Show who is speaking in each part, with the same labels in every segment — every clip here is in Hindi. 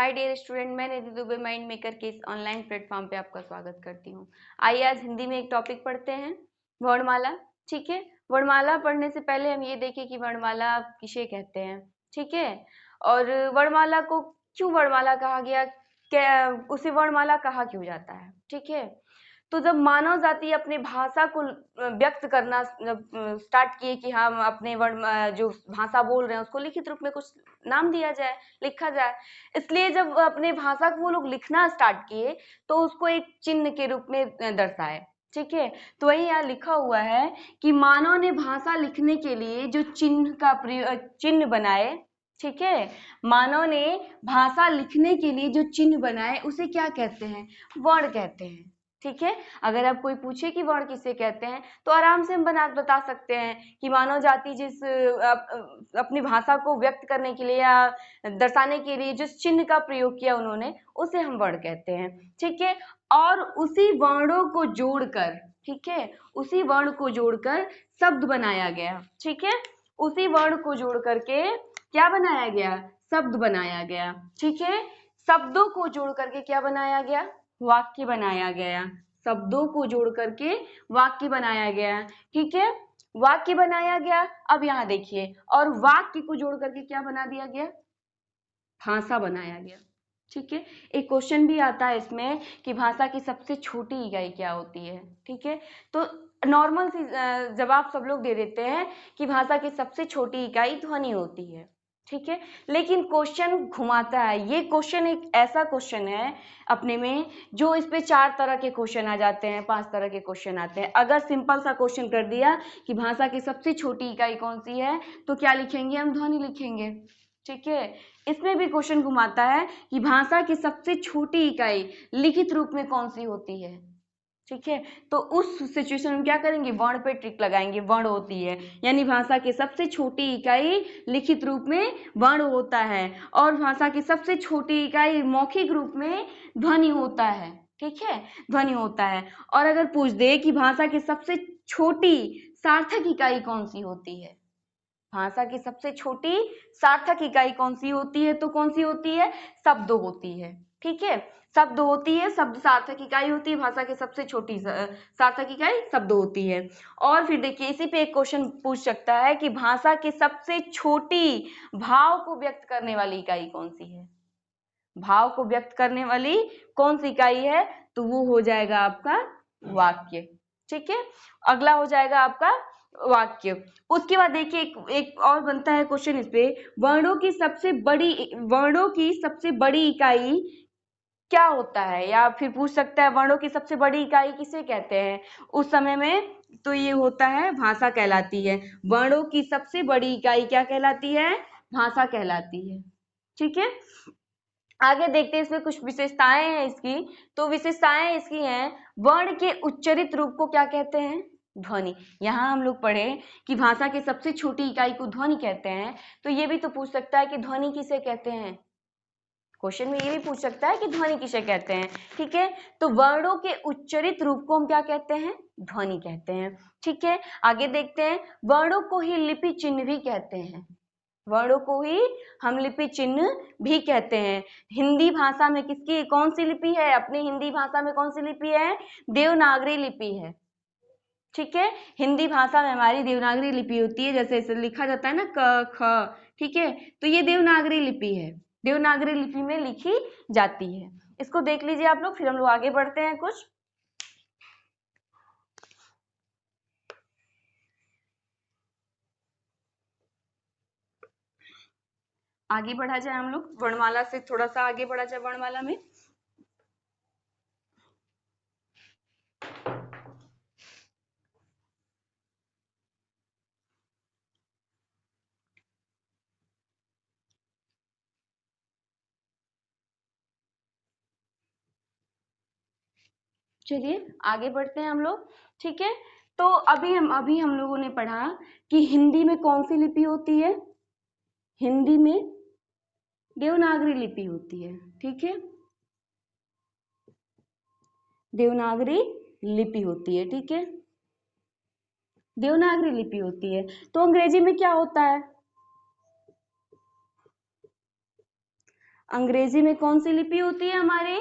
Speaker 1: हाय डियर स्टूडेंट, मैं निधि दुबे माइंड मेकर के इस ऑनलाइन प्लेटफॉर्म पे आपका स्वागत करती हूँ। आइए आज हिंदी में एक टॉपिक पढ़ते हैं, वर्णमाला। ठीक है, वर्णमाला पढ़ने से पहले हम ये देखें कि वर्णमाला किसे कहते हैं। ठीक है, और वर्णमाला को क्यों वर्णमाला कहा गया, क्या उसे वर्णमाला कहा क्यों जाता है। ठीक है, तो जब मानव जाति अपने भाषा को व्यक्त करना स्टार्ट किए कि हम अपने वर्ण जो भाषा बोल रहे हैं उसको लिखित रूप में कुछ नाम दिया जाए, लिखा जाए, इसलिए जब अपने भाषा को वो लोग लिखना स्टार्ट किए तो उसको एक चिन्ह के रूप में दर्शाए। ठीक है, तो वही यहाँ लिखा हुआ है कि मानव ने भाषा लिखने के लिए जो चिन्ह का चिन्ह बनाए। ठीक है, मानव ने भाषा लिखने के लिए जो चिन्ह बनाए उसे क्या कहते हैं, वर्ण कहते हैं। ठीक है, अगर आप कोई पूछे कि वर्ण किसे कहते हैं तो आराम से हम बता सकते हैं कि मानव जाति जिस अपनी भाषा को व्यक्त करने के लिए या दर्शाने के लिए जिस चिन्ह का प्रयोग किया उन्होंने, उसे हम वर्ण कहते हैं। ठीक है, और उसी वर्णों को जोड़कर, ठीक है, उसी वर्ण को जोड़कर शब्द बनाया गया। ठीक है, उसी वर्ण को जोड़ करके क्या बनाया गया, शब्द बनाया गया। ठीक है, शब्दों को जोड़ करके क्या बनाया गया, वाक्य बनाया गया। शब्दों को जोड़ करके वाक्य बनाया गया। ठीक है, वाक्य बनाया गया। अब यहाँ देखिए, और वाक्य को जोड़ करके क्या बना दिया गया, भाषा बनाया गया। ठीक है, एक क्वेश्चन भी आता है इसमें कि भाषा की सबसे छोटी इकाई क्या होती है। ठीक है, तो नॉर्मल सी जवाब सब लोग दे देते हैं कि भाषा की सबसे छोटी इकाई ध्वनि होती है। ठीक है, लेकिन क्वेश्चन घुमाता है। ये क्वेश्चन एक ऐसा क्वेश्चन है अपने में जो इस पे 4 तरह के क्वेश्चन आ जाते हैं, 5 तरह के क्वेश्चन आते हैं। अगर सिंपल सा क्वेश्चन कर दिया कि भाषा की सबसे छोटी इकाई कौन सी है, तो क्या लिखेंगे हम, ध्वनि लिखेंगे। ठीक है, इसमें भी क्वेश्चन घुमाता है कि भाषा की सबसे छोटी इकाई लिखित रूप में कौन सी होती है। ठीक है, तो उस सिचुएशन में क्या करेंगे, वर्ण पे ट्रिक लगाएंगे, वर्ण होती है, यानी भाषा की सबसे छोटी इकाई लिखित रूप में वर्ण होता है, और भाषा की सबसे छोटी इकाई मौखिक रूप में ध्वनि होता है। ठीक है, ध्वनि होता है। और अगर पूछ दे कि भाषा की सबसे छोटी सार्थक इकाई कौन सी होती है, भाषा की सबसे छोटी सार्थक इकाई कौन सी होती है, तो कौन सी होती है, शब्द होती है। ठीक है, शब्द होती है, शब्द सार्थक इकाई होती है, भाषा की सबसे छोटी सार्थक इकाई शब्द होती है। और फिर देखिए, इसी पे एक क्वेश्चन पूछ सकता है कि भाषा की सबसे छोटी भाव को व्यक्त करने वाली इकाई कौन सी है, भाव को व्यक्त करने वाली कौन सी इकाई है, तो वो हो जाएगा आपका वाक्य। ठीक है, अगला हो जाएगा आपका वाक्य। उसके बाद देखिए एक और बनता है क्वेश्चन इस पे, वर्णों की सबसे बड़ी इकाई क्या होता है, या फिर पूछ सकता है वर्णों की सबसे बड़ी इकाई किसे कहते हैं उस समय में, तो ये होता है भाषा कहलाती है। वर्णों की सबसे बड़ी इकाई क्या कहलाती है, भाषा कहलाती है। ठीक है, आगे देखते हैं इसमें कुछ विशेषताएं हैं इसकी। तो विशेषताएं इसकी हैं, वर्ण के उच्चरित रूप को क्या कहते हैं, ध्वनि। यहाँ हम लोग पढ़े कि भाषा की सबसे छोटी इकाई को ध्वनि कहते हैं, तो ये भी तो पूछ सकता है कि ध्वनि किसे कहते हैं, क्वेश्चन में ये भी पूछ सकता है कि ध्वनि किसे कहते हैं। ठीक है, तो वर्णों के उच्चरित रूप को हम क्या कहते हैं, ध्वनि कहते हैं। ठीक है, आगे देखते हैं, वर्णों को ही लिपि चिन्ह भी कहते हैं, वर्णों को ही हम लिपि चिन्ह भी कहते हैं। हिंदी भाषा में किसकी कौन सी लिपि है, अपनी हिंदी भाषा में कौन सी लिपि है, देवनागरी लिपि है। ठीक है, हिंदी भाषा में हमारी देवनागरी लिपि होती है, जैसे इसे लिखा जाता है ना, क ख। ठीक है, तो ये देवनागरी लिपि है, देवनागरी लिपि में लिखी जाती है। इसको देख लीजिए आप लोग, फिर हम लोग आगे बढ़ते हैं कुछ। आगे बढ़ा जाए हम लोग, वर्णमाला से थोड़ा सा आगे बढ़ा जाए वर्णमाला में। चलिए आगे बढ़ते हैं हम लोग। ठीक है, तो अभी हम लोगों ने पढ़ा कि हिंदी में कौन सी लिपि होती है, हिंदी में देवनागरी लिपि होती है। ठीक है, देवनागरी लिपि होती है। ठीक है, देवनागरी लिपि होती है। तो अंग्रेजी में क्या होता है, अंग्रेजी में कौन सी लिपि होती है हमारी?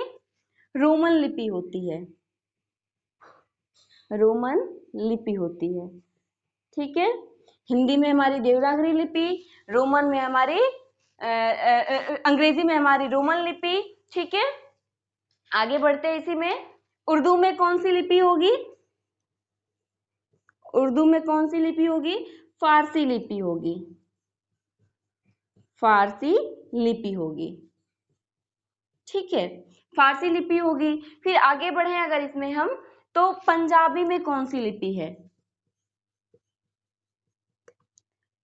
Speaker 1: रोमन लिपि होती है, रोमन लिपि होती है, ठीक है। हिंदी में हमारी देवनागरी लिपि, रोमन में हमारी अंग्रेजी में हमारी रोमन लिपि, ठीक है। आगे बढ़ते हैं इसी में। उर्दू में कौन सी लिपि होगी? उर्दू में कौन सी लिपि होगी? फारसी लिपि होगी, फारसी लिपि होगी, ठीक है, फारसी लिपि होगी। फिर आगे बढ़े अगर इसमें हम, तो पंजाबी में कौन सी लिपि है?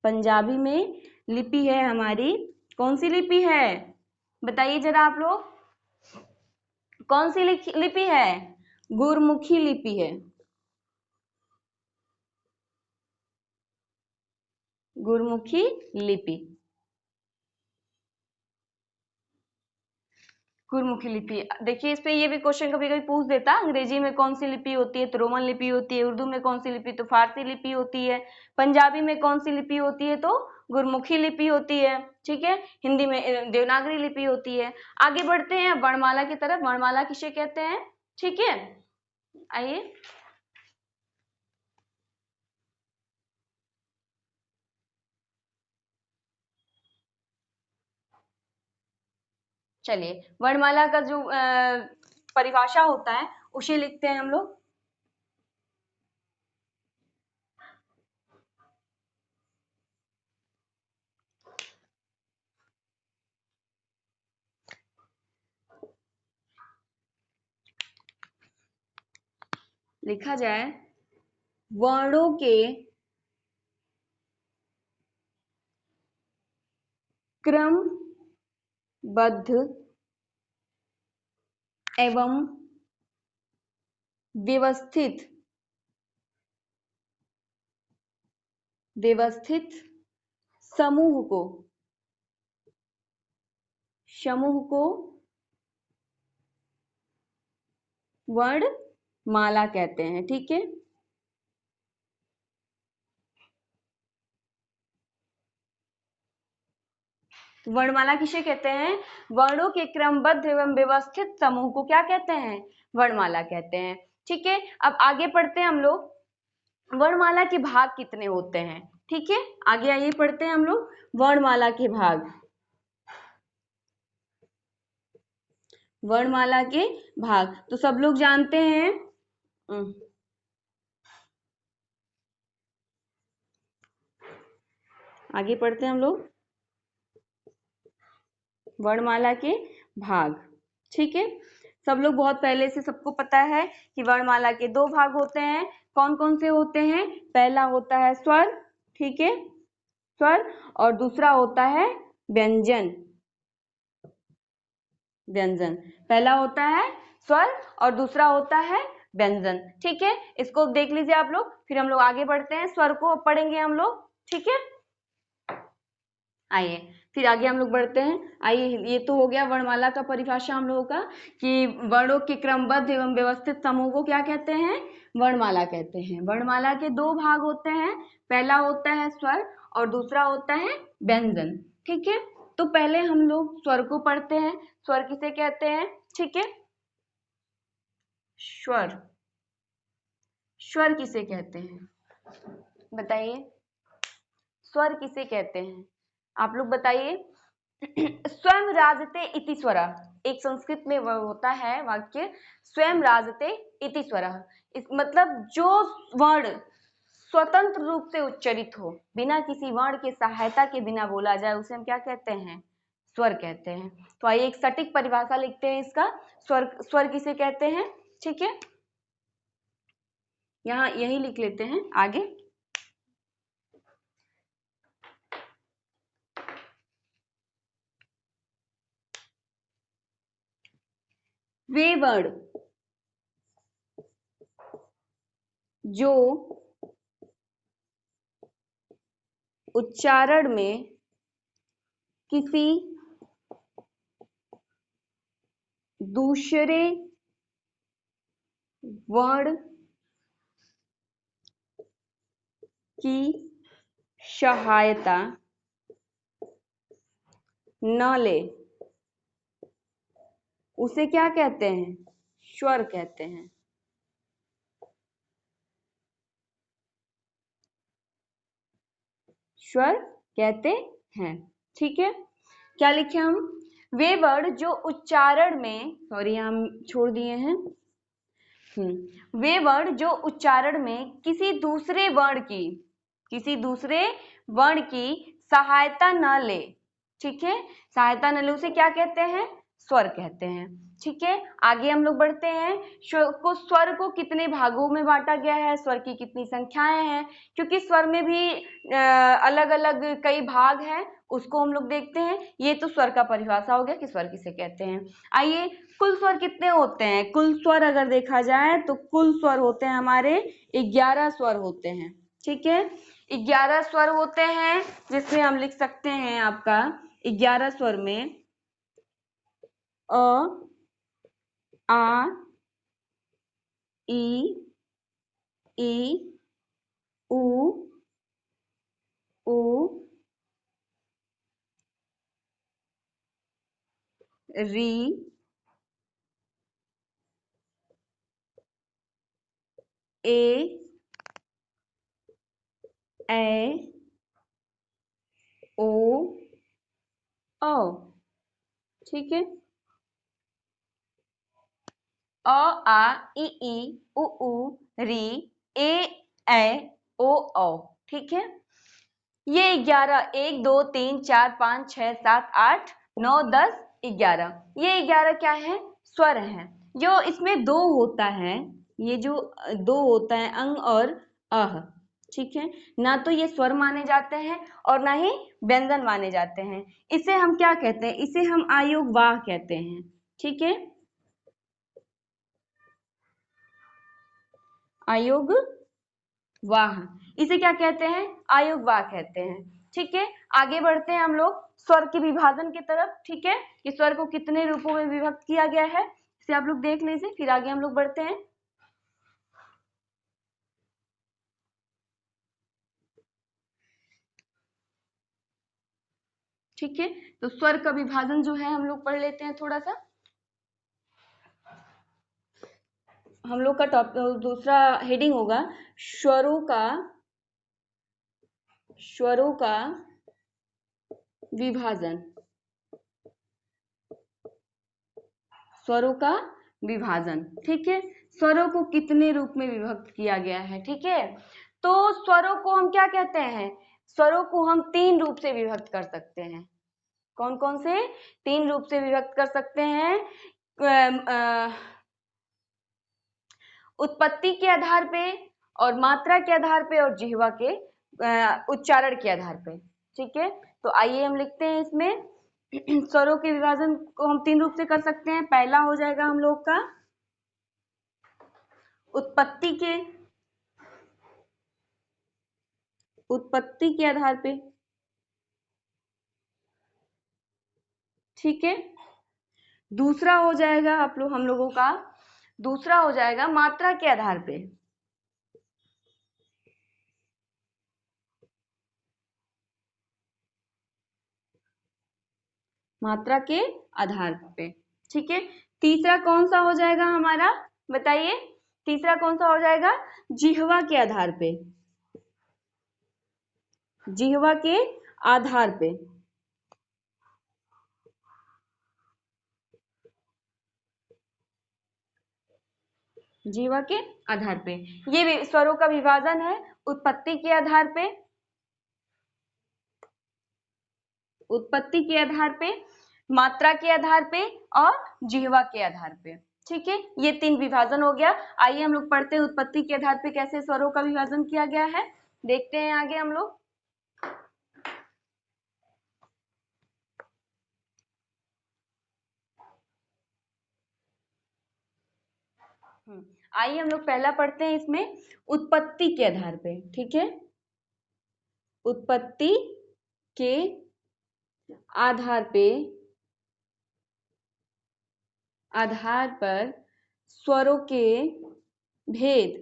Speaker 1: पंजाबी में लिपि है हमारी, कौन सी लिपि है? बताइए जरा आप लोग, कौन सी लिपि है? गुरमुखी लिपि है, गुरमुखी लिपि, गुरमुखी लिपि। देखिए इस पे ये भी क्वेश्चन कभी कभी पूछ देता, अंग्रेजी में कौन सी लिपि होती है? तो रोमन लिपि होती है। उर्दू में कौन सी लिपि? तो फारसी लिपि होती है। पंजाबी में कौन सी लिपि होती है? तो गुरमुखी लिपि होती है, ठीक है। हिंदी में देवनागरी लिपि होती है। आगे बढ़ते हैं वर्णमाला की तरफ। वर्णमाला किसे कहते हैं? ठीक है, आइए। चलिए, वर्णमाला का जो परिभाषा होता है उसे लिखते हैं हम लोग। लिखा जाए, वर्णों के क्रमबद्ध एवं व्यवस्थित व्यवस्थित समूह को वर्णमाला कहते हैं, ठीक है। वर्णमाला किसे कहते हैं? वर्णों के क्रमबद्ध एवं व्यवस्थित समूह को क्या कहते हैं? वर्णमाला कहते हैं, ठीक है। अब आगे पढ़ते हैं हम लोग, वर्णमाला के भाग कितने होते हैं, ठीक है। आगे आइए पढ़ते हैं हम लोग वर्णमाला के भाग। वर्णमाला के भाग तो सब लोग जानते हैं। आगे पढ़ते हैं हम लोग वर्णमाला के भाग, ठीक है। सब लोग बहुत पहले से सबको पता है कि वर्णमाला के दो भाग होते हैं। कौन कौन से होते हैं? पहला होता है स्वर, ठीक है, स्वर, और दूसरा होता है व्यंजन। व्यंजन, पहला होता है स्वर और दूसरा होता है व्यंजन, ठीक है। इसको देख लीजिए आप लोग, फिर हम लोग आगे बढ़ते हैं। स्वर को पढ़ेंगे हम लोग, ठीक है। आइए फिर आगे हम लोग बढ़ते हैं। आइए, ये तो हो गया वर्णमाला का परिभाषा हम लोगों का कि वर्णों के क्रमबद्ध एवं व्यवस्थित समूह को क्या कहते हैं? वर्णमाला कहते हैं। वर्णमाला के दो भाग होते हैं, पहला होता है स्वर और दूसरा होता है व्यंजन, ठीक है। तो पहले हम लोग स्वर को पढ़ते हैं। स्वर किसे कहते हैं? ठीक है, स्वर, स्वर किसे कहते हैं? बताइए, स्वर किसे कहते हैं? आप लोग बताइए। स्वयं राजते इति स्वरः, एक संस्कृत में वह होता है वाक्य, स्वयं राजते इति स्वरः। इस मतलब जो वर्ण स्वतंत्र रूप से उच्चरित हो, बिना किसी वर्ण के सहायता के बिना बोला जाए, उसे हम क्या कहते हैं? स्वर कहते हैं। तो आइए एक सटीक परिभाषा लिखते हैं इसका। स्वर, स्वर किसे कहते हैं? ठीक है, यहाँ यही लिख लेते हैं आगे। वे वर्ण जो उच्चारण में किसी दूसरे वर्ण की सहायता न ले, उसे क्या कहते हैं? स्वर कहते हैं। स्वर कहते हैं। ठीक है, क्या लिखे हम? वे वर्ण जो उच्चारण में, सॉरी हम छोड़ दिए हैं, वे वर्ण जो उच्चारण में किसी दूसरे वर्ण की सहायता न ले, ठीक है, सहायता न ले, उसे क्या कहते हैं? स्वर कहते हैं। ठीक है, आगे हम लोग बढ़ते हैं। स्वर को कितने भागों में बांटा गया है, स्वर की कितनी संख्याएं हैं, क्योंकि स्वर में भी अलग अलग कई भाग हैं, उसको हम लोग देखते हैं। ये तो स्वर का परिभाषा हो गया कि स्वर किसे कहते हैं। आइए, कुल स्वर कितने होते हैं? कुल स्वर अगर देखा जाए तो कुल स्वर होते हैं हमारे 11 स्वर होते हैं। ठीक है, 11 स्वर होते हैं, जिसमें हम लिख सकते हैं आपका 11 स्वर में अ, आ, ई, उ, ऊ, री, ए, ओ, औ। ठीक है, अ, आ, ई, उ, री, ए, ओ, औ। ठीक है, ये 11, 1 2 3 4 5 6 7 8 9 10 11, ये 11 क्या है? स्वर हैं। जो इसमें दो होता है, ये जो दो होता है अंग और अह, ठीक है, ना तो ये स्वर माने जाते हैं और ना ही व्यंजन माने जाते हैं। इसे हम क्या कहते हैं? इसे हम आयोग वाह कहते हैं। ठीक है, आयोग वाह, इसे क्या कहते हैं? आयोग वाह कहते हैं। ठीक है, आगे बढ़ते हैं हम लोग स्वर के विभाजन की तरफ। ठीक है, कि स्वर को कितने रूपों में विभक्त किया गया है, इसे आप लोग देख लीजिए, फिर आगे हम लोग बढ़ते हैं। ठीक है, तो स्वर का विभाजन जो है हम लोग पढ़ लेते हैं थोड़ा सा। हम लोग का दूसरा हेडिंग होगा स्वरों का विभाजन। स्वरों का विभाजन, ठीक है, स्वरों को कितने रूप में विभक्त किया गया है। ठीक है, तो स्वरों को हम क्या कहते हैं? स्वरों को हम 3 रूप से विभक्त कर सकते हैं। कौन कौन से? 3 रूप से विभक्त कर सकते हैं। उत्पत्ति के आधार पे, और मात्रा के आधार पे, और जिह्वा के उच्चारण के आधार पे। ठीक है, तो आइए हम लिखते हैं इसमें स्वरों के विभाजन को हम 3 रूप से कर सकते हैं। पहला हो जाएगा हम लोग का उत्पत्ति के आधार पे। ठीक है, दूसरा हो जाएगा हम लोगों का दूसरा हो जाएगा मात्रा के आधार पे। मात्रा के आधार पे। ठीक है, तीसरा कौन सा हो जाएगा हमारा? बताइए, तीसरा कौन सा हो जाएगा? जिह्वा के आधार पे। जिह्वा के आधार पे। जिह्वा के आधार पे, ये स्वरों का विभाजन है। उत्पत्ति के आधार पे, उत्पत्ति के आधार पे, मात्रा के आधार पे, और जिह्वा के आधार पे। ठीक है, ये 3 विभाजन हो गया। आइए हम लोग पढ़ते हैं उत्पत्ति के आधार पे कैसे स्वरों का विभाजन किया गया है। देखते हैं आगे हम लोग। आइए हम लोग पहला पढ़ते हैं इसमें उत्पत्ति के आधार पे। ठीक है, उत्पत्ति के आधार पर स्वरों के भेद।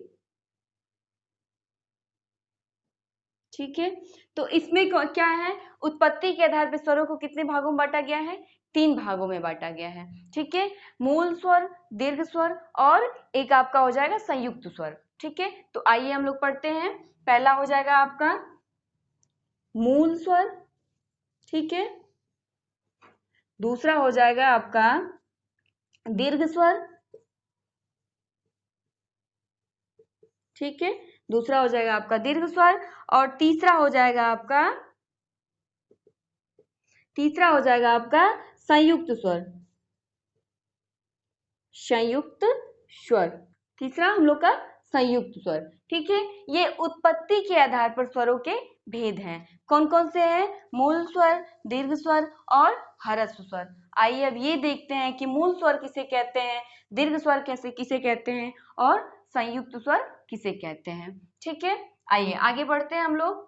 Speaker 1: ठीक है, तो इसमें क्या है? उत्पत्ति के आधार पर स्वरों को कितने भागों में बांटा गया है? तीन भागों में बांटा गया है, ठीक है। मूल स्वर, दीर्घ स्वर और एक आपका हो जाएगा संयुक्त स्वर, ठीक है। तो आइए हम लोग पढ़ते हैं। पहला हो जाएगा आपका मूल स्वर, ठीक है। दूसरा हो जाएगा आपका दीर्घ स्वर, ठीक है। दूसरा हो जाएगा आपका दीर्घ स्वर और तीसरा हो जाएगा आपका संयुक्त स्वर, संयुक्त स्वर। तीसरा हम लोग का संयुक्त स्वर, ठीक है। ये उत्पत्ति के आधार पर स्वरों के भेद हैं। कौन कौन से हैं? मूल स्वर, दीर्घ स्वर और ह्रस्व स्वर। आइए अब ये देखते हैं कि मूल स्वर किसे कहते हैं, दीर्घ स्वर किसे कहते हैं और संयुक्त स्वर किसे कहते हैं, ठीक है। आइए आगे बढ़ते हैं हम लोग।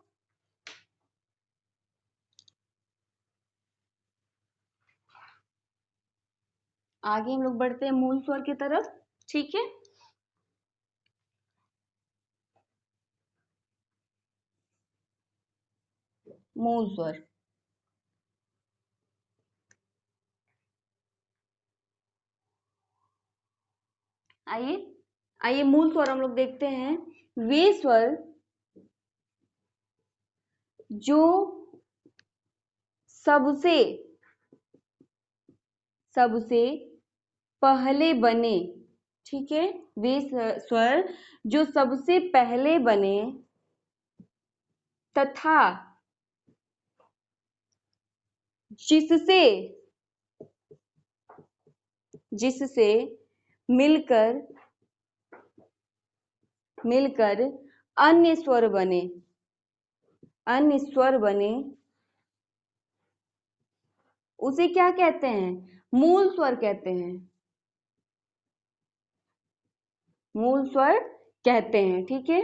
Speaker 1: आगे हम लोग बढ़ते हैं मूल स्वर की तरफ, ठीक है। मूल स्वर, आइए आइए मूल स्वर हम लोग देखते हैं। वे स्वर जो सबसे सबसे पहले बने, ठीक है। वे स्वर जो सबसे पहले बने तथा जिससे जिससे मिलकर मिलकर अन्य स्वर बने, अन्य स्वर बने, उसे क्या कहते हैं? मूल स्वर कहते हैं, मूल स्वर कहते हैं, ठीक है।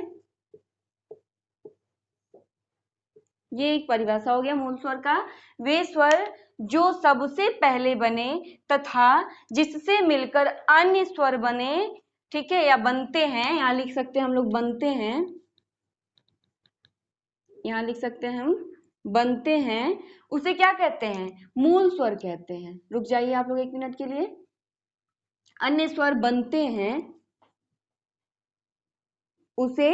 Speaker 1: ये एक परिभाषा हो गया मूल स्वर का। वे स्वर जो सबसे पहले बने तथा जिससे मिलकर अन्य स्वर बने, ठीक है, या बनते हैं, यहाँ लिख सकते हैं हम लोग बनते हैं, यहाँ लिख सकते हैं हम बनते हैं, उसे क्या कहते हैं? मूल स्वर कहते हैं। रुक जाइए आप लोग एक मिनट के लिए। अन्य स्वर बनते हैं उसे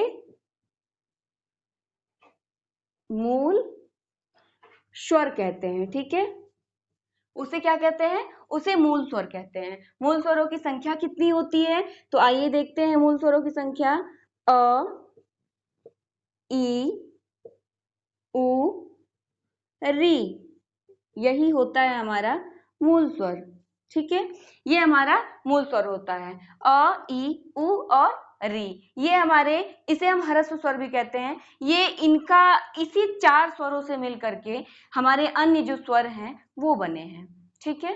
Speaker 1: मूल स्वर कहते हैं, ठीक है। उसे क्या कहते हैं? उसे मूल स्वर कहते हैं। मूल स्वरों की संख्या कितनी होती है? तो आइए देखते हैं मूल स्वरों की संख्या। अ, ई, उ, री, यही होता है हमारा मूल स्वर, ठीक है। ये हमारा मूल स्वर होता है। अ, ई, उ और री, ये हमारे, इसे हम ह्रस्व स्वर भी कहते हैं। ये इनका इसी चार स्वरों से मिल करके हमारे अन्य जो स्वर हैं वो बने हैं, ठीक है।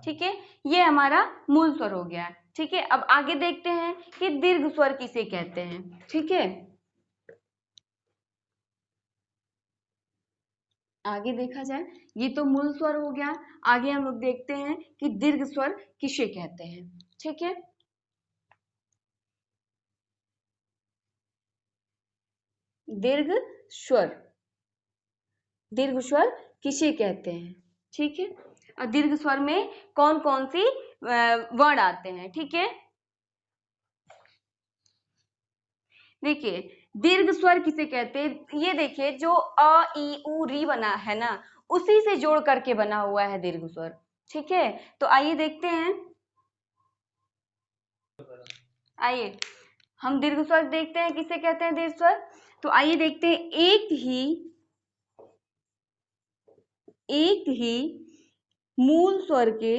Speaker 1: ठीक है, ये हमारा मूल स्वर हो गया, ठीक है। अब आगे देखते हैं कि दीर्घ स्वर किसे कहते हैं, ठीक है। आगे देखा जाए, ये तो मूल स्वर हो गया। आगे हम लोग देखते हैं कि दीर्घ स्वर किसे कहते हैं, ठीक है। दीर्घ स्वर, दीर्घ स्वर किसे कहते हैं, ठीक है। और दीर्घ स्वर में कौन कौन सी वर्ण आते हैं, ठीक है। देखिए दीर्घ स्वर किसे कहते हैं, ये देखिए जो अ, ई, उ, री बना है ना, उसी से जोड़ करके बना हुआ है दीर्घ स्वर, ठीक है। तो आइए देखते हैं, आइए हम दीर्घ स्वर देखते हैं किसे कहते हैं दीर्घ स्वर। तो आइए देखते हैं, एक ही मूल स्वर के,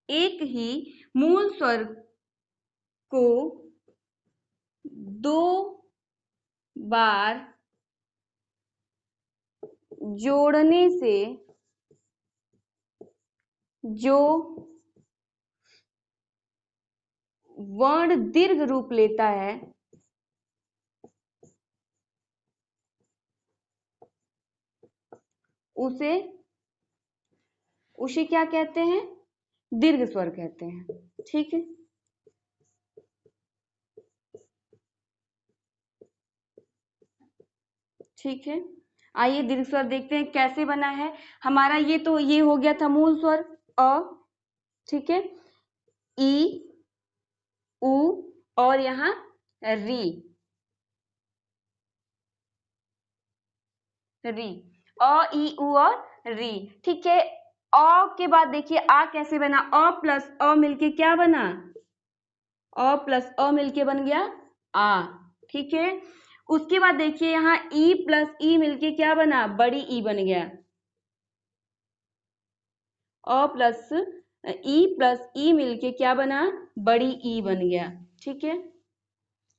Speaker 1: एक ही मूल स्वर को दो बार जोड़ने से जो वर्ण दीर्घ रूप लेता है उसे उसे क्या कहते हैं? दीर्घ स्वर कहते हैं, ठीक है। ठीक है, आइए दीर्घ स्वर देखते हैं कैसे बना है हमारा। ये हो गया था मूल स्वर अ, ठीक है, ई, उ और यहाँ री, री, अ, ई, उ और री, ठीक है। अ के बाद देखिए आ कैसे बना, अ प्लस अ मिलके क्या बना, अ प्लस अ मिलके बन गया आ, ठीक है। उसके बाद देखिए यहाँ ई प्लस ई मिलके क्या बना, बड़ी ई बन गया, अ प्लस ई मिलके क्या बना, बड़ी ई बन गया, ठीक है।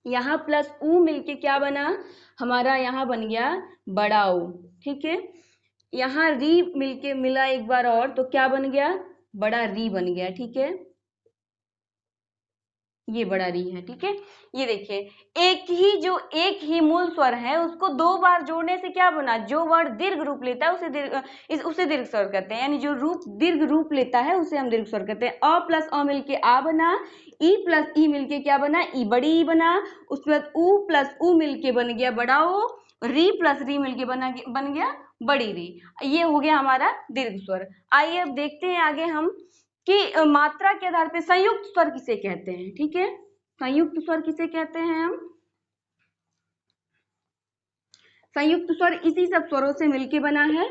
Speaker 1: यहाँ प्लस ऊ मिलके क्या बना, हमारा यहाँ बन गया बड़ा ऊ, ठीक है। यहाँ री मिलके मिला एक बार और तो क्या बन गया, बड़ा री बन गया, ठीक है। ये बड़ा री है, ठीक है। ये देखिए एक ही मूल स्वर है उसको दो बार जोड़ने से क्या बना, जो वर्ण दीर्घ रूप लेता है उसे दीर्घ स्वर कहते हैं, यानी जो रूप दीर्घ रूप लेता है उसे हम दीर्घ स्वर कहते हैं। अ प्लस अ मिलके आ बना, ई प्लस ई मिलके क्या बना, ई बड़ी ई बना, उसके बाद उ प्लस उ मिलके बन गया बड़ा ओ, री प्लस री मिलके बन गया बड़ी री। ये हो गया हमारा दीर्घ स्वर। आइए अब देखते हैं आगे हम कि मात्रा के आधार पे संयुक्त स्वर किसे कहते हैं, ठीक है। संयुक्त स्वर किसे कहते हैं हम, संयुक्त स्वर इसी सब स्वरों से मिलके बना है।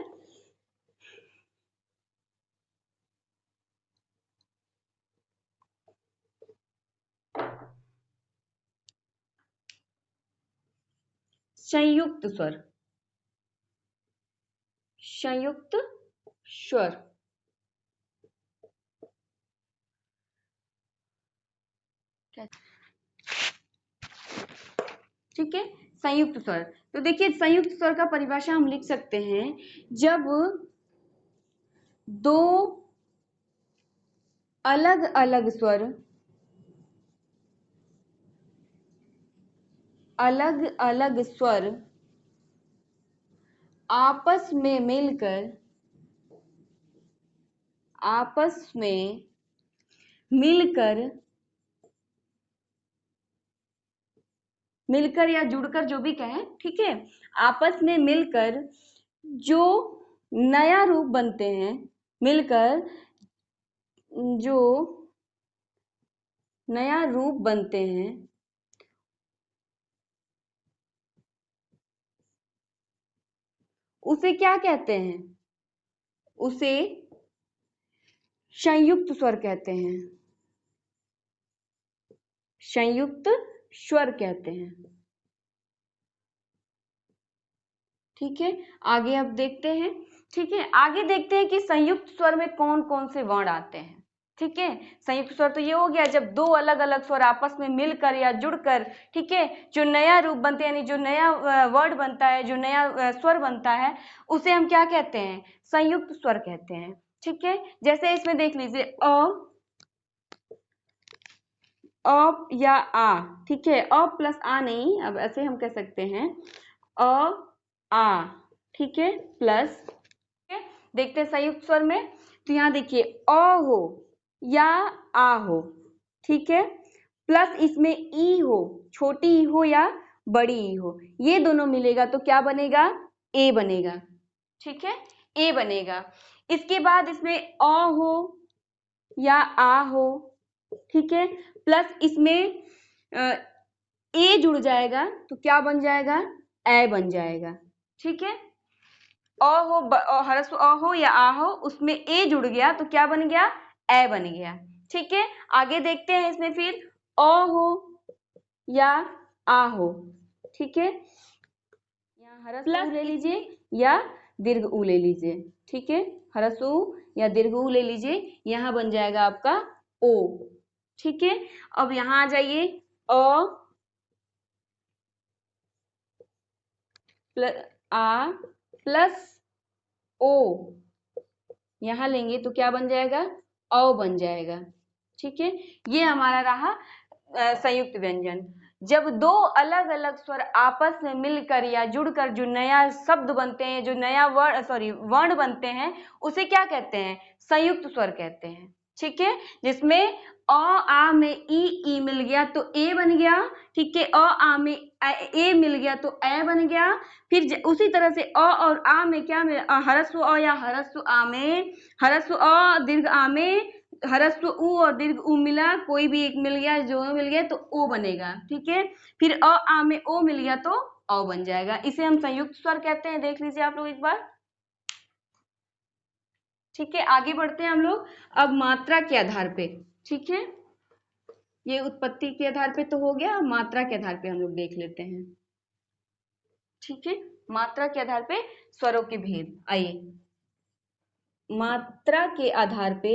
Speaker 1: संयुक्त स्वर, संयुक्त स्वर, ठीक है। संयुक्त स्वर, तो देखिए संयुक्त स्वर का परिभाषा हम लिख सकते हैं, जब दो अलग अलग स्वर अलग अलग स्वर आपस में मिलकर या जुड़कर जो भी कहें, ठीक है, आपस में मिलकर जो नया रूप बनते हैं, मिलकर जो नया रूप बनते हैं उसे क्या कहते हैं, उसे संयुक्त स्वर कहते हैं, संयुक्त स्वर कहते हैं, ठीक है। आगे अब देखते हैं, ठीक है, आगे देखते हैं कि संयुक्त स्वर में कौन कौन से वर्ण आते हैं, ठीक है। संयुक्त स्वर तो ये हो गया जब दो अलग अलग स्वर आपस में मिलकर या जुड़कर, ठीक है, जो नया रूप बनते हैं, यानी जो नया वर्ड बनता है, जो नया स्वर बनता है, उसे हम क्या कहते हैं, संयुक्त स्वर कहते हैं, ठीक है। जैसे इसमें देख लीजिए अ या आ, ठीक है, अ प्लस आ नहीं, अब ऐसे हम कह सकते हैं अ आ, ठीक है, प्लस, ठीक है। देखते हैं संयुक्त स्वर में, तो यहाँ देखिए अ हो या आ हो, ठीक है, प्लस इसमें ई हो, छोटी ई हो या बड़ी ई हो, ये दोनों मिलेगा तो क्या बनेगा, ए बनेगा, ठीक है, ए बनेगा। इसके बाद इसमें अ हो या आ हो, ठीक है, प्लस इसमें ए जुड़ जाएगा तो क्या बन जाएगा, ए बन जाएगा, ठीक है। ह्रस्व अ हो या आ हो, उसमें ए जुड़ गया तो क्या बन गया, ए बन गया, ठीक है। आगे देखते हैं इसमें फिर अ हो या आ हो, ठीक है, यहाँ ह्रस्व उ ले लीजिए या दीर्घ उ ले लीजिए, ठीक है, ह्रस्व उ या दीर्घ उ ले लीजिए, यहाँ बन जाएगा आपका ओ, ठीक है। अब यहाँ आ जाइए अ प्लस आ प्लस ओ, यहाँ लेंगे तो क्या बन जाएगा, औ बन जाएगा, ठीक है। ये हमारा रहा संयुक्त व्यंजन। जब दो अलग अलग स्वर आपस में मिलकर या जुड़कर जो नया शब्द बनते हैं, जो नया वर्ण बनते हैं, उसे क्या कहते हैं, संयुक्त स्वर कहते हैं, ठीक है। जिसमें अ आ में ई मिल गया तो ए बन गया, ठीक है। अ आ में ए मिल गया तो ए बन गया। फिर उसी तरह से अ और आ में क्या मिल, हरस्व अ या हरस्व आ में, हरस्व अ दीर्घ आ में हरस्व उ और दीर्घ उ मिला, कोई भी एक मिल गया, जो मिल गया तो ओ बनेगा, ठीक है। फिर अ आ में ओ मिल गया तो औ बन जाएगा। इसे हम संयुक्त स्वर कहते हैं, देख लीजिए आप लोग एक बार, ठीक है। आगे बढ़ते हैं हम लोग अब मात्रा के आधार पे, ठीक है। ये उत्पत्ति के आधार पे तो हो गया, मात्रा के आधार पे हम लोग देख लेते हैं, ठीक है। मात्रा के आधार पे स्वरों के भेद, आइए मात्रा के आधार पे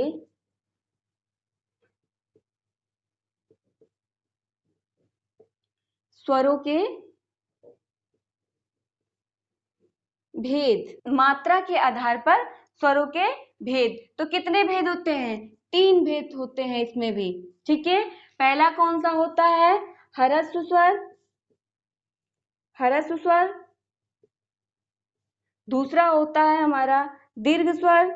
Speaker 1: स्वरों के भेद। मात्रा के आधार पर स्वरों के भेद, तो कितने भेद होते हैं? 3 भेद होते हैं इसमें भी, ठीक है। पहला कौन सा होता है? ह्रस्व स्वर, ह्रस्व स्वर। दूसरा होता है हमारा दीर्घ स्वर,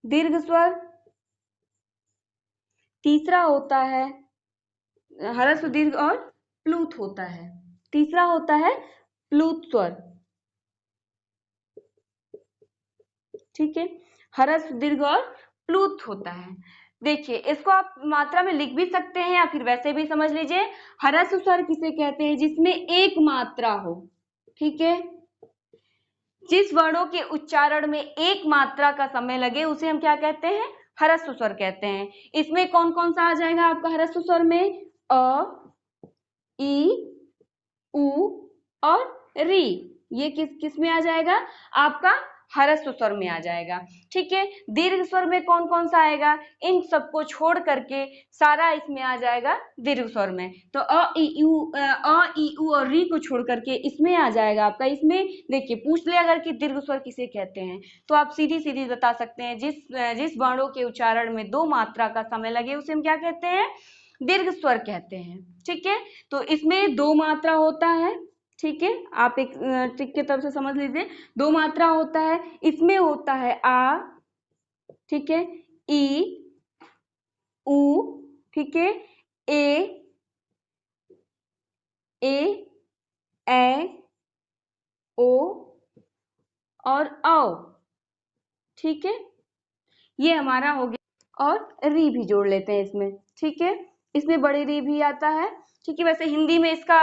Speaker 1: दीर्घ स्वर। तीसरा होता है ह्रस्व दीर्घ और प्लूत होता है, तीसरा होता है प्लूत स्वर, ठीक है। ह्रस्व दीर्घ और प्लूत होता है। देखिए इसको आप मात्रा में लिख भी सकते हैं या फिर वैसे भी समझ लीजिए। ह्रस्व स्वर किसे कहते हैं? जिसमें एक मात्रा हो, ठीक है। जिस वर्णों के उच्चारण में एक मात्रा का समय लगे उसे हम क्या कहते हैं? ह्रस्व स्वर कहते हैं। इसमें कौन कौन सा आ जाएगा आपका ह्रस्व स्वर में? अ, ई, उ और री। ये किस में आ जाएगा? आपका ह्रस्व स्वर में आ जाएगा, ठीक है। दीर्घ स्वर में कौन कौन सा आएगा? इन सबको छोड़ करके सारा इसमें आ जाएगा दीर्घ स्वर में। तो अ ई उ और री को छोड़ करके इसमें आ जाएगा आपका। इसमें देखिए पूछ ले अगर कि दीर्घ स्वर किसे कहते हैं, तो आप सीधी सीधी बता सकते हैं, जिस वर्णों के उच्चारण में 2 मात्रा का समय लगे उसे हम क्या कहते हैं? दीर्घ स्वर कहते हैं, ठीक है। तो इसमें 2 मात्रा होता है, ठीक है। आप एक ट्रिक के तरफ से समझ लीजिए, 2 मात्रा होता है। इसमें होता है आ, ठीक है, ई, उ, ठीक है, ए, ओ और औ, ठीक है। ये हमारा हो गया। और री भी जोड़ लेते हैं इसमें, ठीक है। इसमें बड़ी री भी आता है, ठीक है। वैसे हिंदी में इसका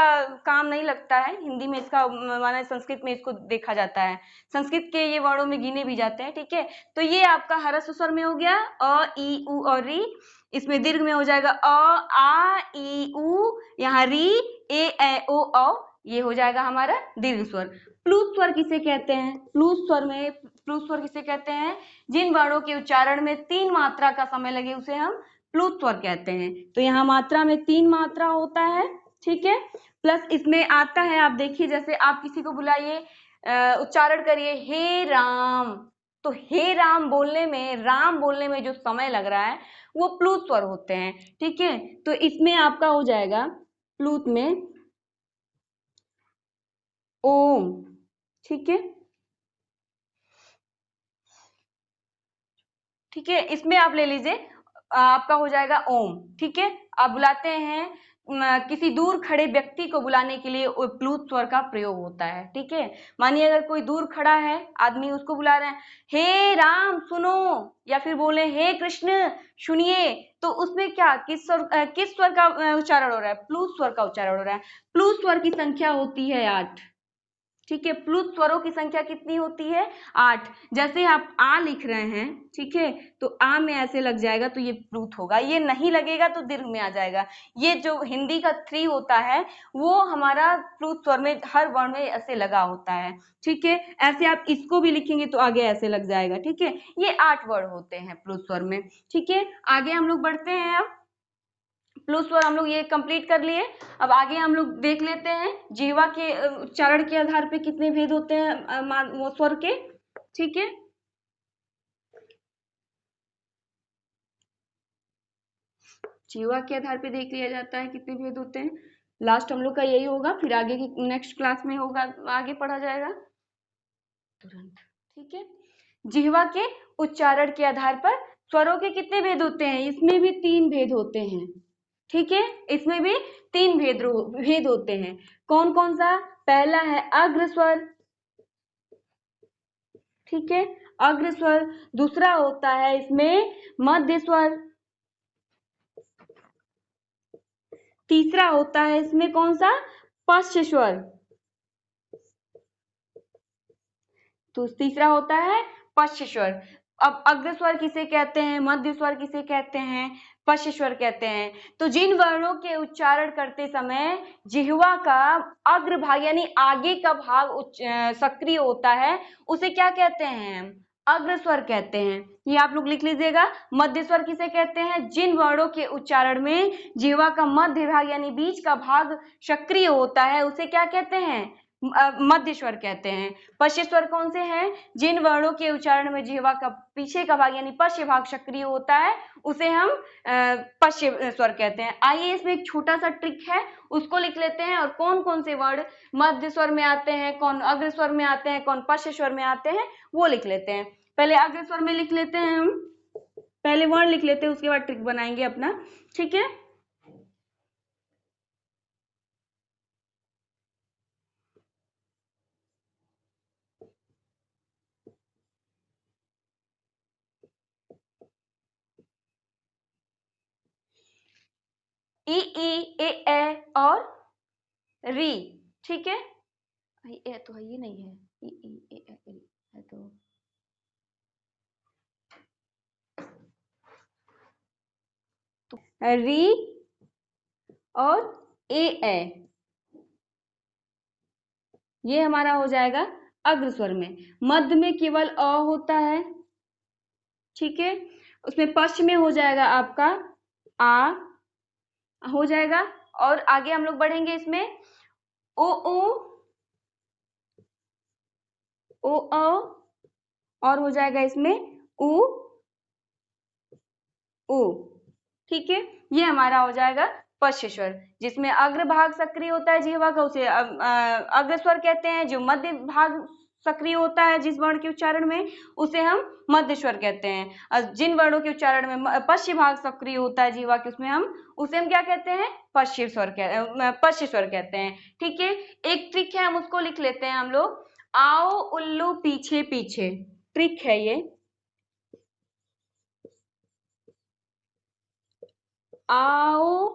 Speaker 1: काम नहीं लगता है, हिंदी में इसका माना संस्कृत में इसको देखा जाता है, संस्कृत के ये वर्णों में गिने भी जाते हैं, ठीक है। तो ये आपका ह्रस्व स्वर में हो गया अ ई उ और री। इसमें दीर्घ में हो जाएगा अ आ ई उ, यहाँ री ए ओ औ, ये हो जाएगा हमारा दीर्घ स्वर। प्लूत स्वर किसे कहते हैं? प्लूत स्वर किसे कहते हैं? जिन वर्णों के उच्चारण में 3 मात्रा का समय लगे उसे हम प्लूत स्वर कहते हैं। तो यहाँ मात्रा में 3 मात्रा होता है, ठीक है। प्लस इसमें आता है, आप देखिए जैसे आप किसी को बुलाइए, उच्चारण करिए हे राम, तो हे राम बोलने में जो समय लग रहा है वो प्लूत स्वर होते हैं, ठीक है। तो इसमें आपका हो जाएगा प्लूत में ओम, ठीक है, ठीक है। इसमें आप ले लीजिए आपका हो जाएगा ओम, ठीक है। आप बुलाते हैं किसी दूर खड़े व्यक्ति को बुलाने के लिए प्लूत स्वर का प्रयोग होता है, ठीक है। मानिए अगर कोई दूर खड़ा है आदमी, उसको बुला रहे हैं हे राम सुनो, या फिर बोले हे कृष्ण सुनिए, तो उसमें क्या किस स्वर का उच्चारण हो रहा है? प्लूत स्वर का उच्चारण हो रहा है। प्लूत स्वर की संख्या होती है 8, ठीक है। प्लुत स्वरों की संख्या कितनी होती है? 8। जैसे आप आ लिख रहे हैं, ठीक है, तो आ में ऐसे लग जाएगा तो ये प्लुत होगा, ये नहीं लगेगा तो दीर्घ में आ जाएगा। ये जो हिंदी का 3 होता है वो हमारा प्लुत स्वर में हर वर्ण में ऐसे लगा होता है, ठीक है। ऐसे आप इसको भी लिखेंगे तो आगे ऐसे लग जाएगा, ठीक है। ये 8 वर्ण होते हैं प्लुत स्वर में, ठीक है। आगे हम लोग बढ़ते हैं। अब प्लस स्वर हम लोग ये कंप्लीट कर लिए। अब आगे हम लोग देख लेते हैं जिह्वा के उच्चारण के आधार पे कितने भेद होते हैं स्वर के, ठीक है। जिह्वा के आधार पे देख लिया जाता है कितने भेद होते हैं। लास्ट हम लोग का यही होगा, फिर आगे की नेक्स्ट क्लास में होगा, आगे पढ़ा जाएगा तुरंत, ठीक है। जिह्वा के उच्चारण के आधार पर स्वरों के कितने भेद होते हैं? इसमें भी 3 भेद होते हैं, ठीक है, इसमें भी 3 भेद होते हैं। कौन कौन सा? पहला है अग्र स्वर, ठीक है, अग्र स्वर। दूसरा होता है इसमें मध्य स्वर। तीसरा होता है इसमें कौन सा? पश्च स्वर। तो तीसरा होता है पश्च स्वर। अब अग्र स्वर किसे कहते हैं, मध्य स्वर किसे कहते हैं, पश्च स्वर कहते हैं? तो जिन वर्णों के उच्चारण करते समय जिह्वा का अग्र भाग यानी आगे का भाग सक्रिय होता है, उसे क्या कहते हैं? अग्र स्वर कहते हैं। ये आप लोग लिख लीजिएगा। मध्य स्वर किसे कहते हैं? जिन वर्णों के उच्चारण में जिह्वा का मध्य भाग यानी बीच का भाग सक्रिय होता है, उसे क्या कहते हैं? मध्य स्वर कहते हैं। पश्च स्वर कौन से हैं? जिन वर्णों के उच्चारण में जिह्वा का पीछे का भाग यानी पश्च भाग सक्रिय होता है, उसे हम पश्च स्वर कहते हैं। आइए इसमें एक छोटा सा ट्रिक है, उसको लिख लेते हैं, और कौन कौन से वर्ड मध्य स्वर में आते हैं, कौन अग्र स्वर में आते हैं, कौन पश्च स्वर में आते हैं, वो लिख लेते हैं। पहले अग्र स्वर में लिख लेते हैं हम, पहले वर्ण लिख लेते हैं, उसके बाद ट्रिक बनाएंगे अपना, ठीक है। ई ए और री, ठीक है। ए तो है, ये नहीं है, ई ए है तो री और ए, ये हमारा हो जाएगा अग्र स्वर में। मध्य में केवल अ होता है, ठीक है। उसमें पश्च में हो जाएगा आपका आ हो जाएगा, और आगे हम लोग बढ़ेंगे इसमें ओ और हो जाएगा इसमें उ उ, ठीक है। ये हमारा हो जाएगा पश्च स्वर, जिसमें अग्र भाग सक्रिय होता है जिह्वा का, उसे अग्र स्वर कहते हैं। जो मध्य भाग सक्रिय होता है जिस वर्ण के उच्चारण में, उसे हम मध्य स्वर कहते हैं। और जिन वर्णों के उच्चारण में पश्च भाग सक्रिय होता है जिह्वा के, उसमें उसे हम क्या कहते हैं? पश्च स्वर कहते हैं, ठीक है। एक ट्रिक है, हम उसको लिख लेते हैं हम लोग। आओ उल्लू पीछे पीछे, ट्रिक है ये। आओ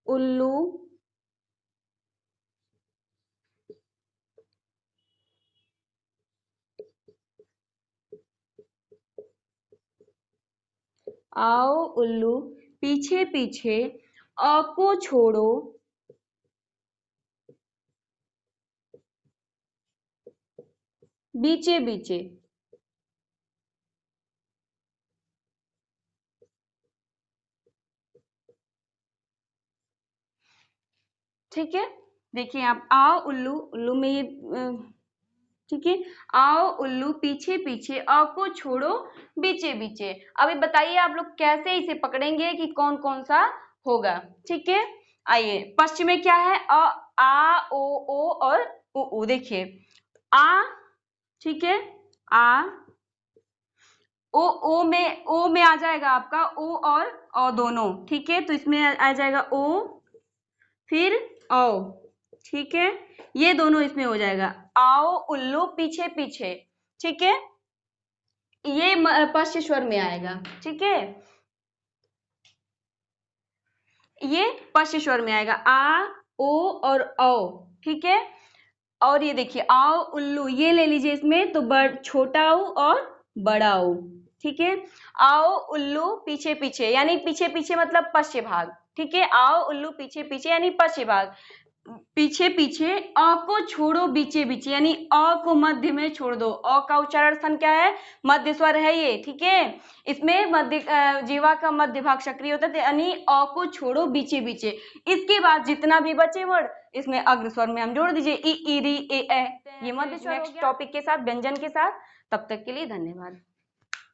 Speaker 1: उल्लू आओ उल्लू पीछे पीछे, अ को छोड़ो बीचे बीचे, ठीक है। देखिए आप, आओ उल्लू, उल्लू में ये ठीक है। आओ उल्लू पीछे पीछे, अ को छोड़ो बीचे बीचे। अभी बताइए आप लोग कैसे इसे पकड़ेंगे कि कौन कौन सा होगा, ठीक है। आइए, पश्चिम में क्या है? अ आ ओ और उ। देखिए आ, ठीक है, आ ओ में आ जाएगा आपका ओ और औ दोनों, ठीक है। तो इसमें आ जाएगा ओ फिर औ, ठीक है। ये दोनों इसमें हो जाएगा। आओ उल्लू पीछे पीछे, ठीक है। ये पश्च स्वर में आएगा, ठीक है। ये पश्च स्वर में आएगा, आ ओ और औ, ठीक है। और ये देखिए आओ उल्लू, ये ले लीजिए इसमें, तो छोटा ऊ और बड़ा ऊ, ठीक है। आओ उल्लू पीछे पीछे, यानी पीछे पीछे मतलब पश्च भाग, ठीक है। आओ उल्लू पीछे पीछे यानी पश्च भाग, पीछे पीछे। अ को छोड़ो बीचे बीचे, यानी अ को मध्य में छोड़ दो। अ का उच्चारण स्थान क्या है? मध्य स्वर है ये, ठीक है। इसमें मध्य जीवा का मध्य भाग सक्रिय होता है, यानी अ को छोड़ो बीचे बीचे। इसके बाद जितना भी बचे वर्ड, इसमें अग्र स्वर में हम जोड़ दीजिए, ई री ए। ये मध्य स्वर। नेक्स्ट टॉपिक के साथ, व्यंजन के साथ, तब तक के लिए धन्यवाद।